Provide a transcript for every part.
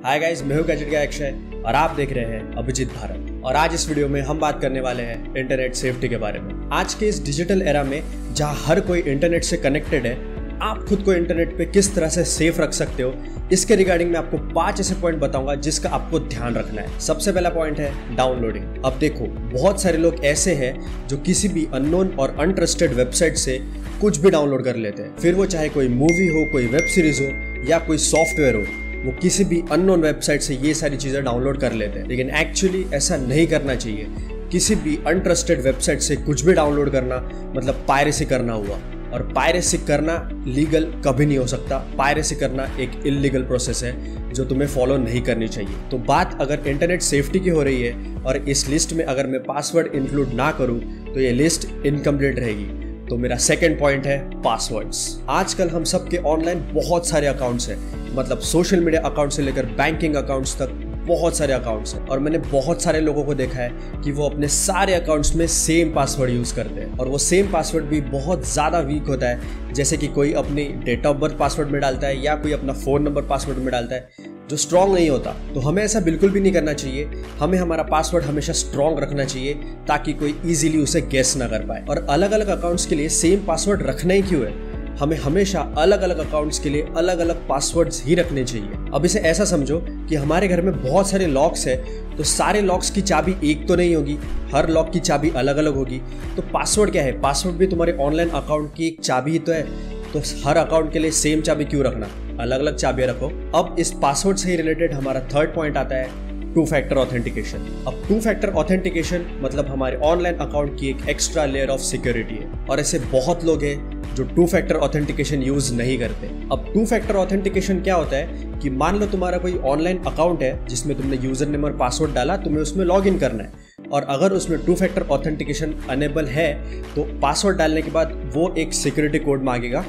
Hi guys, मैं हूं gadget गाय अक्षय और आप देख रहे हैं अभिजीत भारत। और आज इस वीडियो में हम बात करने वाले हैं इंटरनेट सेफ्टी के बारे में। आज के इस डिजिटल एरा में जहां हर कोई इंटरनेट से कनेक्टेड है, आप खुद को इंटरनेट पे किस तरह से सेफ रख सकते हो, इसके रिगार्डिंग मैं आपको 5 ऐसे पॉइंट बताऊंगा जिसका आपको ध्यान रखना है। सबसे पहला पॉइंट है डाउनलोडिंग। अब देखो, बहुत सारे लोग ऐसे हैं जो किसी भी अननोन और अनट्रस्टेड वेबसाइट से कुछ भी डाउनलोड कर लेते हैं। फिर वो चाहे कोई मूवी हो, कोई वेब सीरीज हो या कोई सॉफ्टवेयर हो, वो किसी भी अननोन वेबसाइट से ये सारी चीजें डाउनलोड कर लेते हैं। लेकिन एक्चुअली ऐसा नहीं करना चाहिए। किसी भी अनट्रस्टेड वेबसाइट से कुछ भी डाउनलोड करना मतलब पायरेसी करना हुआ, और पायरेसी करना लीगल कभी नहीं हो सकता। पायरेसी करना एक इल्लीगल प्रोसेस है जो तुम्हें फॉलो नहीं करनी चाहिए। तो बात अगर इंटरनेट सेफ्टी की हो रही है और इस लिस्ट में अगर मैं पासवर्ड इंक्लूड ना करूं तो ये लिस्ट इनकम्प्लीट रहेगी। तो मेरा सेकंड पॉइंट है पासवर्ड्स। आजकल हम सबके ऑनलाइन बहुत सारे अकाउंट्स हैं, मतलब सोशल मीडिया अकाउंट से लेकर बैंकिंग अकाउंट्स तक बहुत सारे अकाउंट्स हैं। और मैंने बहुत सारे लोगों को देखा है कि वो अपने सारे अकाउंट्स में सेम पासवर्ड यूज करते हैं, और वो सेम पासवर्ड भी बहुत ज़्यादा वीक होता है। जैसे कि कोई अपनी डेट ऑफ बर्थ पासवर्ड में डालता है या कोई अपना फ़ोन नंबर पासवर्ड में डालता है जो स्ट्रॉन्ग नहीं होता। तो हमें ऐसा बिल्कुल भी नहीं करना चाहिए। हमें हमारा पासवर्ड हमेशा स्ट्रॉन्ग रखना चाहिए ताकि कोई ईजिली उसे गेस ना कर पाए। और अलग अलग अकाउंट्स के लिए सेम पासवर्ड रखना ही क्यों है? हमें हमेशा अलग अलग अकाउंट्स के लिए अलग अलग पासवर्ड्स ही रखने चाहिए। अब इसे ऐसा समझो कि हमारे घर में बहुत सारे लॉक्स है, तो सारे लॉक्स की चाबी एक तो नहीं होगी, हर लॉक की चाबी अलग अलग होगी। तो पासवर्ड क्या है? पासवर्ड भी तुम्हारे ऑनलाइन अकाउंट की एक चाबी ही तो है। तो हर अकाउंट के लिए सेम चाबी क्यों रखना? अलग अलग चाबियां रखो। अब इस पासवर्ड से ही रिलेटेड हमारा थर्ड पॉइंट आता है टू फैक्टर ऑथेंटिकेशन। अब टू फैक्टर ऑथेंटिकेशन मतलब हमारे ऑनलाइन अकाउंट की एक एक्स्ट्रा लेयर ऑफ सिक्योरिटी है, और ऐसे बहुत लोग हैं जो टू फैक्टर ऑथेंटिकेशन यूज नहीं करते। अब टू फैक्टर ऑथेंटिकेशन क्या होता है कि मान लो तुम्हारा कोई ऑनलाइन अकाउंट है जिसमें तुमने यूजर नेम और पासवर्ड डाला, तुम्हें उसमें लॉग इन करना है, और अगर उसमें टू फैक्टर ऑथेंटिकेशन अनेबल है तो पासवर्ड डालने के बाद वो एक सिक्योरिटी कोड मांगेगा।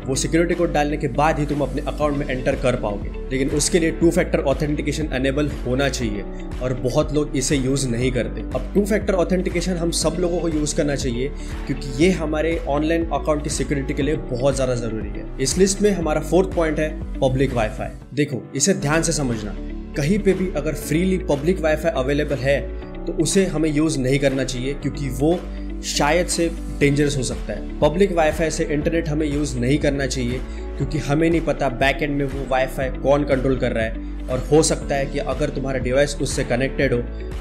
वो सिक्योरिटी कोड डालने के बाद ही तुम अपने अकाउंट में एंटर कर पाओगे। लेकिन उसके लिए टू फैक्टर ऑथेंटिकेशन अनेबल होना चाहिए, और बहुत लोग इसे यूज नहीं करते। अब टू फैक्टर ऑथेंटिकेशन हम सब लोगों को यूज करना चाहिए क्योंकि ये हमारे ऑनलाइन अकाउंट की सिक्योरिटी के लिए बहुत ज्यादा जरूरी है। इस लिस्ट में हमारा फोर्थ पॉइंट है पब्लिक वाईफाई। देखो, इसे ध्यान से समझना। कहीं पे भी अगर फ्रीली पब्लिक वाईफाई अवेलेबल है तो उसे हमें यूज नहीं करना चाहिए, क्योंकि वो शायद से डेंजरस हो सकता है। पब्लिक वाईफाई से इंटरनेट हमें यूज नहीं करना चाहिए क्योंकि हमें नहीं पता बैक एंड में वो वाईफाई कौन कंट्रोल कर रहा है, और हो सकता है कि अगर तुम्हारा डिवाइस उससे कनेक्टेड हो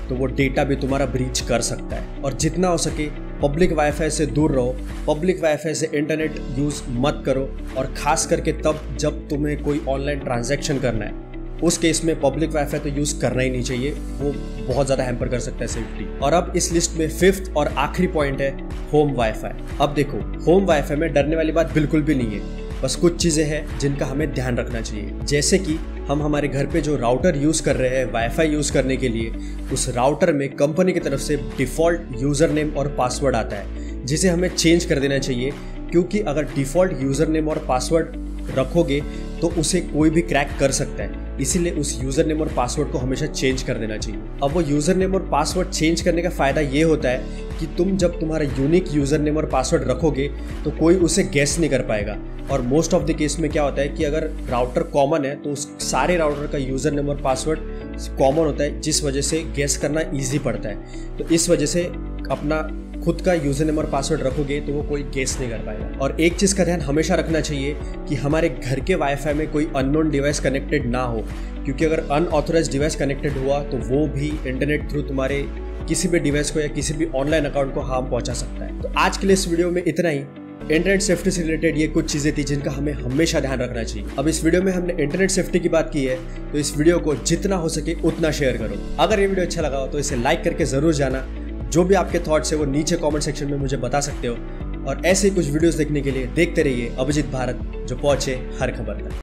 तो वो डेटा भी तुम्हारा ब्रीच कर सकता है। और जितना हो सके पब्लिक वाईफाई से दूर रहो। पब्लिक वाईफाई से इंटरनेट यूज मत करो, और खास करके तब जब तुम्हें कोई ऑनलाइन ट्रांजैक्शन करना है, उस केस में पब्लिक वाईफाई तो यूज करना ही नहीं चाहिए। वो बहुत ज्यादा हैम्पर कर सकता है सेफ्टी। और अब इस लिस्ट में फिफ्थ और आखिरी पॉइंट है होम वाईफाई। अब देखो, होम वाईफाई में डरने वाली बात बिल्कुल भी नहीं है। बस कुछ चीजें हैं जिनका हमें ध्यान रखना चाहिए। जैसे कि हम हमारे घर पे जो राउटर यूज कर रहे हैं वाईफाई यूज करने के लिए, उस राउटर में कंपनी की तरफ से डिफॉल्ट यूजर नेम और पासवर्ड आता है, जिसे हमें चेंज कर देना चाहिए। क्योंकि अगर डिफॉल्ट यूजर नेम और पासवर्ड रखोगे तो उसे कोई भी क्रैक कर सकता है। इसीलिए उस यूजर नेम और पासवर्ड को हमेशा चेंज कर देना चाहिए। अब वो यूजर नेम और पासवर्ड चेंज करने का फायदा ये होता है कि तुम जब तुम्हारा यूनिक यूजर नेम और पासवर्ड रखोगे तो कोई उसे गेस नहीं कर पाएगा। और मोस्ट ऑफ द केस में क्या होता है कि अगर राउटर कॉमन है तो उस सारे राउटर का यूजर नेम और पासवर्ड कॉमन होता है, जिस वजह से गेस करना ईजी पड़ता है। तो इस वजह से अपना खुद का यूजर नेम और पासवर्ड रखोगे तो वो कोई गेस नहीं कर पाएगा। और एक चीज़ का ध्यान हमेशा रखना चाहिए कि हमारे घर के वाईफाई में कोई अननोन डिवाइस कनेक्टेड ना हो, क्योंकि अगर अनऑथराइज्ड डिवाइस कनेक्टेड हुआ तो वो भी इंटरनेट थ्रू तुम्हारे किसी भी डिवाइस को या किसी भी ऑनलाइन अकाउंट को हार्म पहुंचा सकता है। तो आज के लिए इस वीडियो में इतना ही। इंटरनेट सेफ्टी से रिलेटेड ये कुछ चीजें थी जिनका हमें हमेशा ध्यान रखना चाहिए। अब इस वीडियो में हमने इंटरनेट सेफ्टी की बात की है, तो इस वीडियो को जितना हो सके उतना शेयर करो। अगर ये वीडियो अच्छा लगा हो तो इसे लाइक करके जरूर जाना। जो भी आपके थॉट्स है वो नीचे कमेंट सेक्शन में मुझे बता सकते हो। और ऐसे ही कुछ वीडियोस देखने के लिए देखते रहिए अभिजीत भारत, जो पहुंचे हर खबर तक।